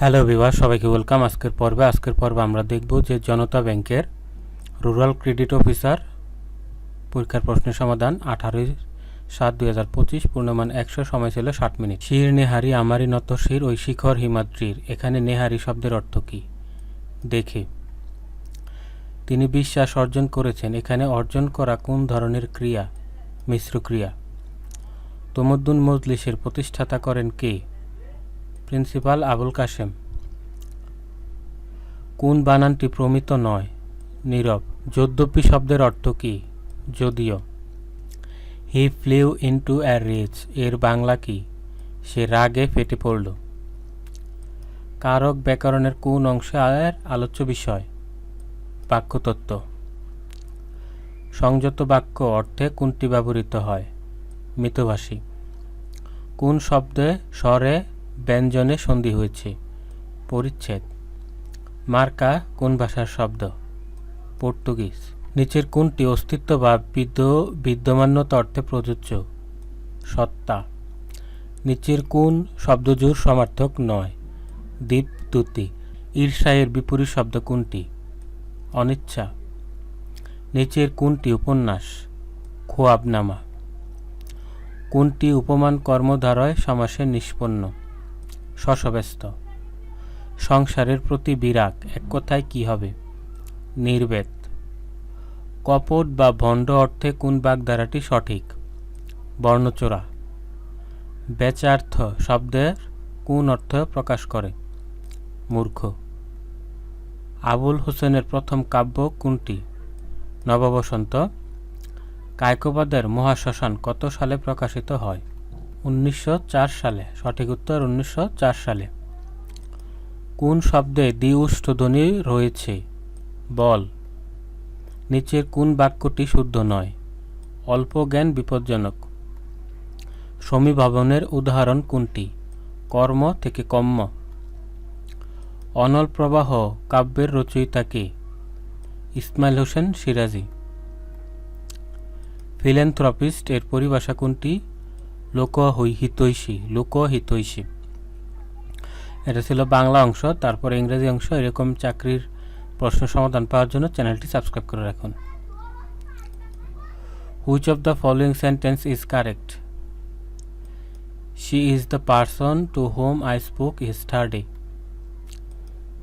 Hello viewer, সবাইকে welcome. আজকের পর্বে আমরা দেখব যে জনতা ব্যাংকের রুরাল ক্রেডিট অফিসার পরীক্ষার প্রশ্নের সমাধান 18/7/2025, পূর্ণমান 100, সময় ছিল 60 মিনিট। শির নেহারি আমারই নত শির ওই শিখর হিমাদ্রির। এখানে নেহারি শব্দের অর্থ কী? দেখে। তিনি বিশ্বাস অর্জন করেছেন। এখানে অর্জন করা কোন ধরনের ক্রিয়া? মিশ্র ক্রিয়া। তমদ্দুন মজলিসের প্রতিষ্ঠাতা করেন কে? প্রিন্সিপাল আবুল কাশেম। কোন বানানটি প্রমিত নয়? নীরব। যদ্যপি শব্দের অর্থ কী? যদিও। হি ফ্লিউ ইনটু এ রেজ এর বাংলা কী? সে রাগে ফেটে পড়ল। কারক ব্যাকরণের কোন অংশের আলোচ্য বিষয়? বাক্যতত্ত্ব। সংযত বাক্য অর্থে কোনটি ব্যবহৃত হয়? মিতভাষী। কোন শব্দে স্বরে ব্যঞ্জনে সন্ধি হয়েছে? পরিচ্ছেদ। মার্কা কোন ভাষার শব্দ? পর্তুগিজ। নিচের কোনটি অস্তিত্ব বা বিদ্যমান্যতা অর্থে প্রযোজ্য? সত্তা। নিচের কোন শব্দজোড় সমার্থক নয়? দীপ্তুতি। ঈর্ষা এর বিপরীত শব্দ কোনটি? অনিচ্ছা। নিচের কোনটি উপন্যাস? খোয়াবনামা। কোনটি উপমান কর্মধারয় সমাসে নিষ্পন্ন? শশব্যস্ত। সংসারের প্রতি বিরাগ এক কথায় কি হবে? নির্বেদ। কপট বা ভণ্ড অর্থে কোন বাগধারাটি সঠিক? বর্ণচোরা। বেচার্থ শব্দের কোন অর্থ প্রকাশ করে? মূর্খ। আবুল হোসেনের প্রথম কাব্য কোনটি? নববসন্ত। কায়কোবাদের মহাশ্মশান কত সালে প্রকাশিত হয়? 1904 সালে। সঠিক উত্তর 1904 সালে। কোন শব্দে দ্বি-ঊষ্ঠধ্বনি রয়েছে? বল। নিচের কোন বাক্যটি শুদ্ধ নয়? অল্প জ্ঞান বিপজ্জনক। সমীভবনের উদাহরণ কোনটি? কর্ম থেকে কম্ম। অনল প্রবাহ কাব্যের রচয়িতা কে? ইসমাইল হোসেন সিরাজি। ফিল্যান্থ্রপিস্ট এর পরিভাষা কোনটি? লোকহিতৈষী। লোকহিতৈষী। এটা ছিল বাংলা অংশ। তারপর ইংরেজি অংশ। এরকম চাকরির প্রশ্ন সমাধান পাওয়ার জন্য চ্যানেলটি সাবস্ক্রাইব করে রাখুন। Which of the following sentence is correct? She is the person to home I spoke yesterday.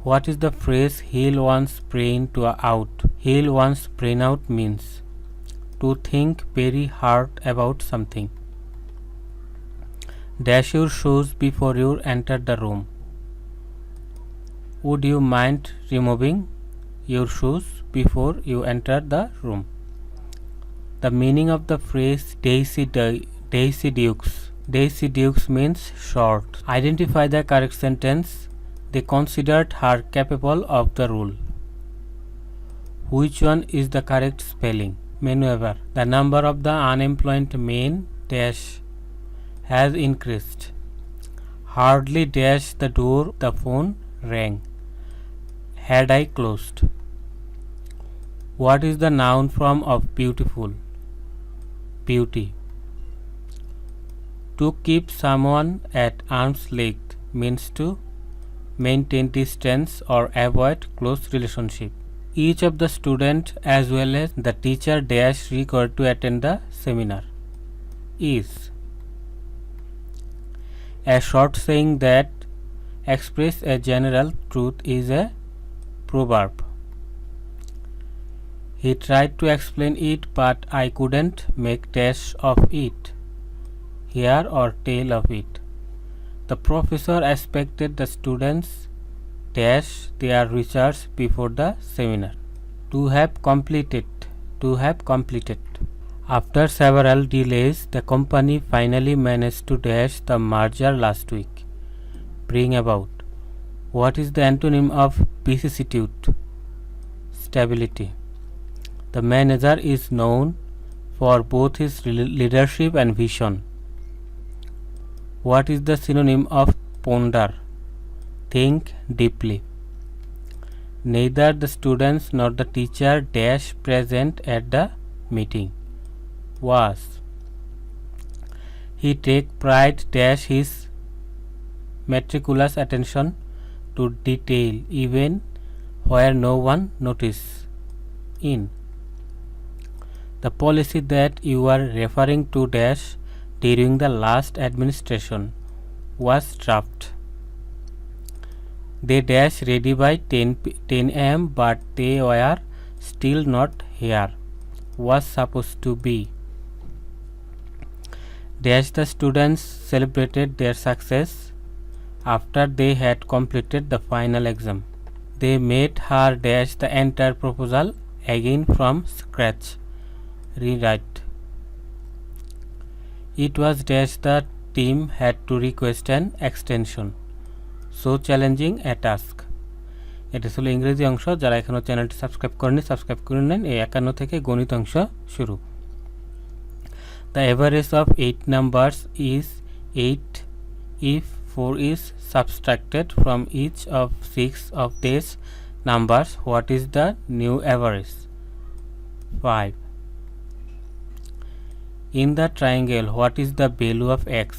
What is the phrase heal one's brain to out? Heal one's brain out means to think very hard about something. Dash your shoes before you enter the room. Would you mind removing your shoes before you enter the room? The meaning of the phrase Daisy Dukes. Daisy Dukes means short. Identify the correct sentence. They considered her capable of the role. Which one is the correct spelling? Maneuver. The number of the unemployed men dash has increased. Hardly dash the door, the phone rang. Had I closed. What is the noun form of beautiful? Beauty. To keep someone at arm's length means to maintain distance or avoid close relationship. Each of the student as well as the teacher dash required to attend the seminar. Is a short saying that express a general truth is a proverb. He tried to explain it but I couldn't make dash of it, hear or tell of it. The professor expected the students dash their research before the seminar. To have completed. After several delays, the company finally managed to dash the merger last week. Bring about. What is the antonym of vicissitude? Stability. The manager is known for both his leadership and vision. What is the synonym of ponder? Think deeply. Neither the students nor the teacher dash present at the meeting. Was. He take pride dash his meticulous attention to detail even where no one notices. In the policy that you are referring to dash during the last administration was dropped. They dash ready by 10 am, but they were still not here. Was supposed to be. Dash the students celebrated their success after they had completed the final exam. They made her dash the entire proposal again from scratch. Rewrite. It was dash the team had to request an extension. So challenging a task. এটা ছিল ইংরেজি অংশ। যারা এখনো চ্যানেলটি subscribe করেনি subscribe করে নেন। এই 51 থেকে গণিত অংশ শুরু। The average of 8 numbers is 8 if 4 is subtracted from each of 6 of these numbers. What is the new average? 5. In the triangle, what is the value of x?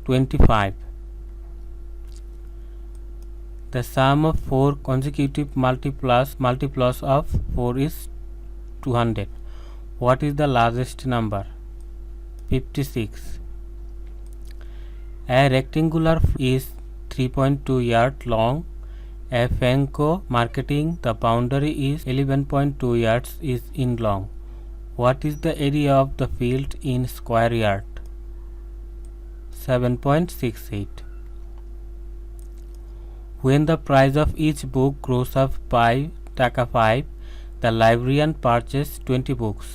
25. The sum of 4 consecutive multiples of 4 is 200. What is the largest number? 56. A rectangular is 3.2 yards long. A Fenco marketing, the boundary is 11.2 yards is in long. What is the area of the field in square yard? 7.68. When the price of each book grows up by taka 5, the librarian purchased 20 books,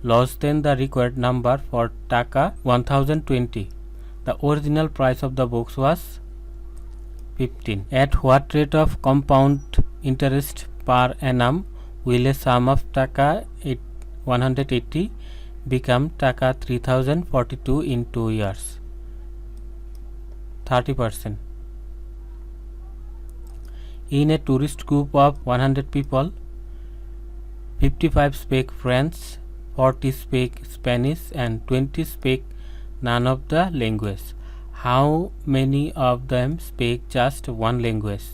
less than the required number for taka 1020. The original price of the books was 15. At what rate of compound interest per annum will a sum of taka 180 become taka 3042 in 2 years? 30%. In a tourist group of 100 people, 55 speak French, 40 speak Spanish, and 20 speak none of the language. How many of them speak just one language?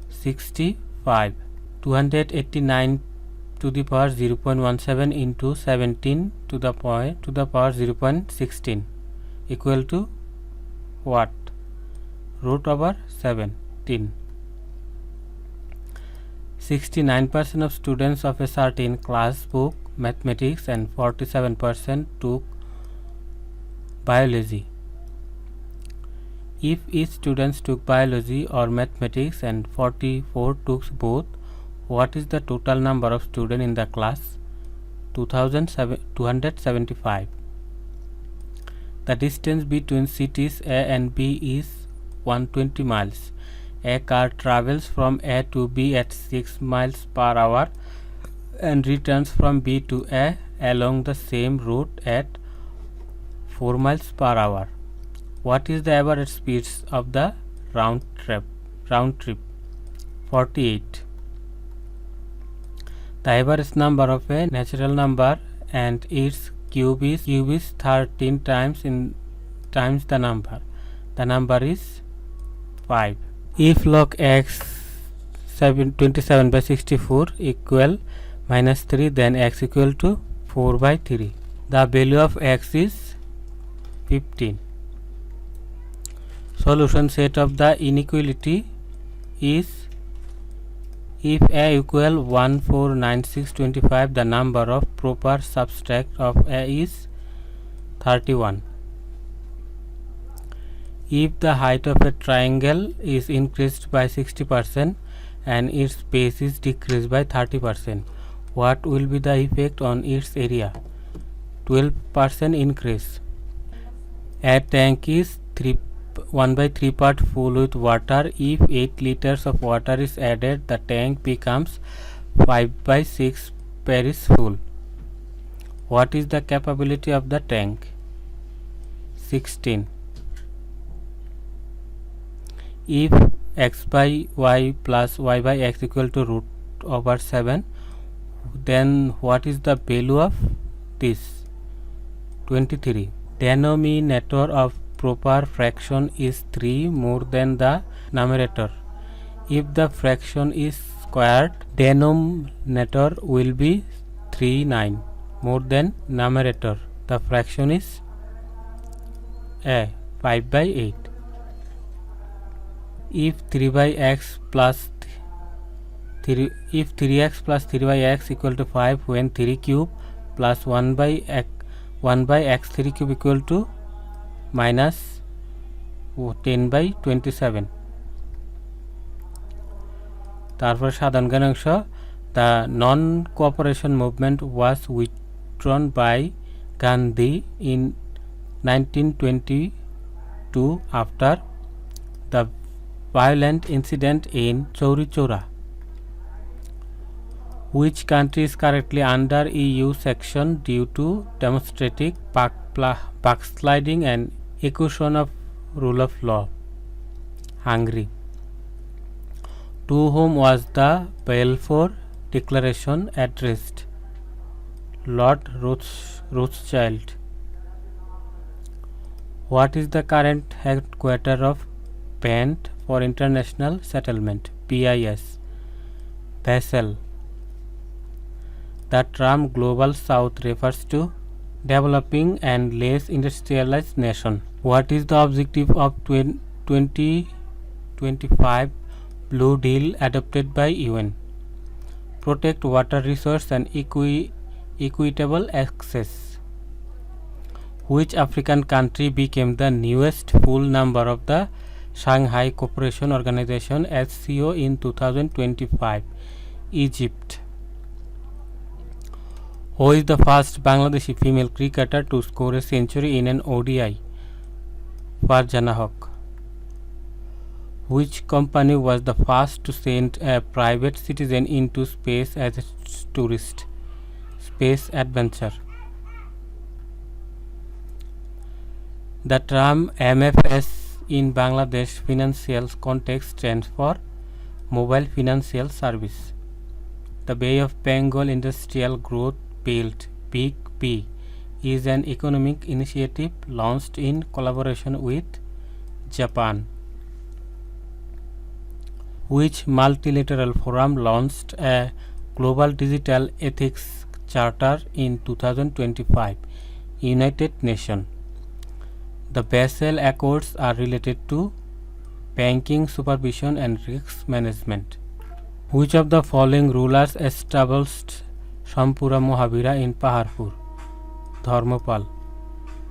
65. 289 to the power 0.17 into 17 to the power 0.16 equal to what? Root over 17. 69% of students of a certain class took mathematics and 47% took biology. If each student took biology or mathematics and 44 took both, what is the total number of students in the class? 275. The distance between cities A and B is 120 miles. A car travels from A to B at 6 miles per hour and returns from B to A along the same route at 4 miles per hour. What is the average speed of the round trip? 48. The average number of a natural number and its cube is 13 times the number. The number is 5. If log x 27 by 64 equal minus 3, then x equal to 4 by 3. The value of x is 15. Solution set of the inequality is if a equal 149625, the number of proper subtract of a is 31. If the height of a triangle is increased by 60% and its base is decreased by 30%, what will be the effect on its area? 12% increase. A tank is 1 by 3 part full with water. If 8 liters of water is added, the tank becomes 5 by 6 Paris full. What is the capability of the tank? 16. If x by y plus y by x equal to root over 7, then what is the value of this? 23. Denominator of proper fraction is 3 more than the numerator. If the fraction is squared, denominator will be 39 more than numerator. The fraction is 5 by 8. If 3 by x plus 3, if 3x plus 3 by x equal to 5, when 3 cube plus 1 by x3 cube equal to minus 10 by 27. তারপর সাধারণ জ্ঞানাংশ, the non-cooperation movement was withdrawn by Gandhi in 1922 after the violent incident in Chauri Chaura. Which country is currently under EU sanction due to demonstrating backsliding and execution of rule of law? Hungary. To whom was the Balfour Declaration addressed? Lord Rothschild. What is the current headquarters of Bank for International Settlement, BIS? Basel. The term Global South refers to developing and less industrialized nation. What is the objective of 2025 Blue Deal adopted by UN? Protect water resource and equitable access. Which African country became the newest full member of the Shanghai Cooperation Organization SCO in 2025? Egypt. Who is the first Bangladeshi female cricketer to score a century in an ODI? Farjana Haq. Which company was the first to send a private citizen into space as a tourist? Space Adventure. The term MFS in Bangladesh financial context stands for Mobile Financial Service. The Bay of Bengal Industrial Growth Belt, Big B, is an economic initiative launched in collaboration with Japan. Which multilateral forum launched a global digital ethics charter in 2025? United Nations. The Basel Accords are related to banking supervision and risk management. Which of the following rulers established Shampura Mohabira in Paharpur? Dharmapal.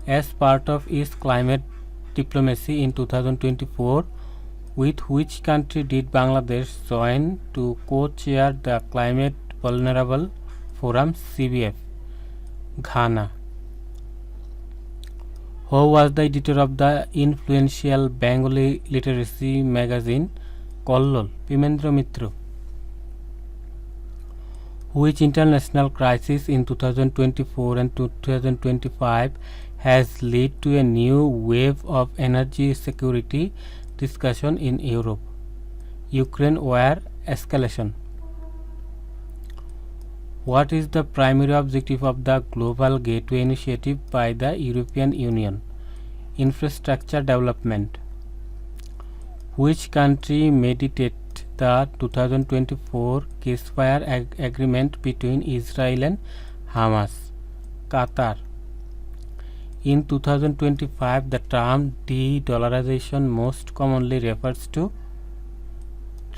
As part of its climate diplomacy in 2024, with which country did Bangladesh join to co-chair the Climate Vulnerable Forum CBF? Ghana. Who was the editor of the influential Bengali literacy magazine Kollol? Pimendra Mitra. Which international crisis in 2024 and 2025 has led to a new wave of energy security discussion in Europe? Ukraine war escalation. What is the primary objective of the Global Gateway Initiative by the European Union? Infrastructure development. Which country mediated the 2024 ceasefire agreement between Israel and Hamas? Qatar. In 2025, the term de-dollarization most commonly refers to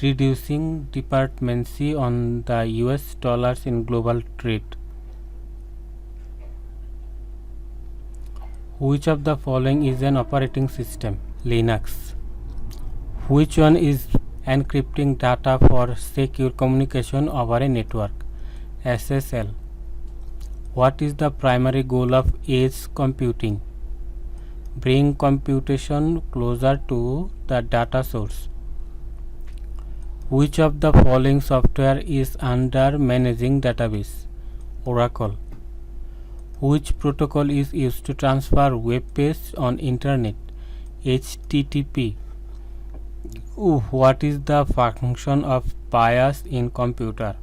reducing dependency on the US dollars in global trade. Which of the following is an operating system? Linux. Which one is encrypting data for secure communication over a network? SSL. What is the primary goal of edge computing? Bring computation closer to the data source. Which of the following software is under managing database? Oracle. Which protocol is used to transfer web page on internet? HTTP. What is the function of BIOS in computer?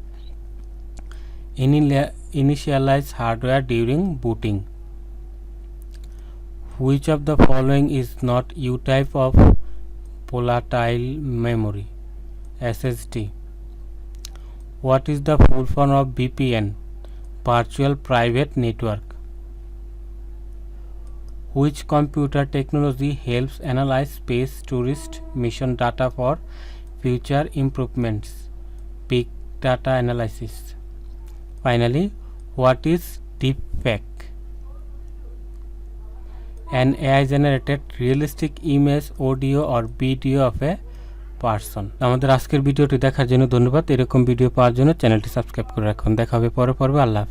Initialize hardware during booting. Which of the following is not U type of volatile memory? SSD. What is the full form of VPN? Virtual Private Network. Which computer technology helps analyze space tourist mission data for future improvements? Big data analysis. Finally, what is deepfake? An AI generated realistic image, audio or video of a person. আমাদের আজকের ভিডিওটি দেখার জন্য ধন্যবাদ। এরকম video পাওয়ার জন্য চ্যানেলটি subscribe করে রাখুন। দেখা হবে পরের পর্বে। আল্লাহ হাফেজ।